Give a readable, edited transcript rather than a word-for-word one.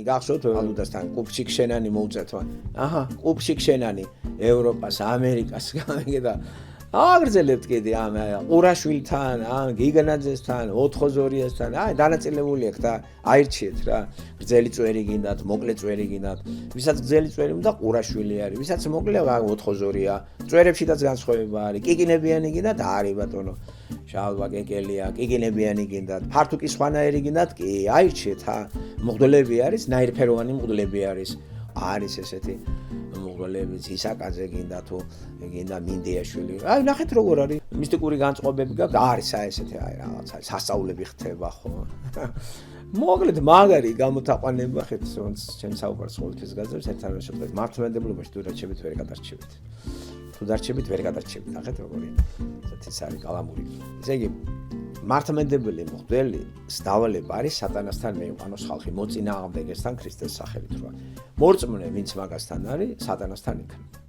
გახსოვთ ვალუტასთან კუბში შენანი მოუწეთვა. აჰა, კუბში შენანი ევროპას, ამერიკას გამიგდა. აგრძელებთ კიდე ამ ყურაშვილთან, გიგანაძესთან, ოთხოზორიასთან, დანაწილებული აქ და აირჩიეთ რა. გრძელი წვერი გინდათ, მოკლე წვერი გინდათ. ვისაც გრძელი წვერი უნდა ყურაშვილი არის, ვისაც მოკლე ოთხოზორია. წვერებშიც განსხვავება არის. კიკინებიანი გინდათ, არის ბატონო. შალვა კეკელია, კიკინებიანი გინდათ, ფართუკი სხვანაირი გინდათ, კი, აირჩიეთ მღვდლები არის, ნაირფეროვანი მღვდლები არის. არის ესეთი მოგოლები ისაკაძე გინდა თუ გინდა მინდიაშვილი. ნახეთ როგორ არის მისტიკური განწყობები გაქვს, არის ესეთი რაღაცა სასწაულები ხდება ხო. მოკლედ მაგარი გამოთაყვანება ხეთ ჩემ საუბარს ყოველთვის გაძლევს ერთადერთი შემთხვევით მართლმადიდებლობაში თუ დარჩებით ვერ გადარჩებით. თუ დარჩებით ვერ გადარჩებით. ნახეთ როგორი ეს არის კალამური. ესე იგი მართლმადიდებელი მღვდელი სდავალება არის სატანასთან მეიყვანოს ხალხი მოწინააღმდეგესთან ქრისტეს სახელით რა. მორწმუნე ვინც მაგასთან არის სატანასთან იქნება.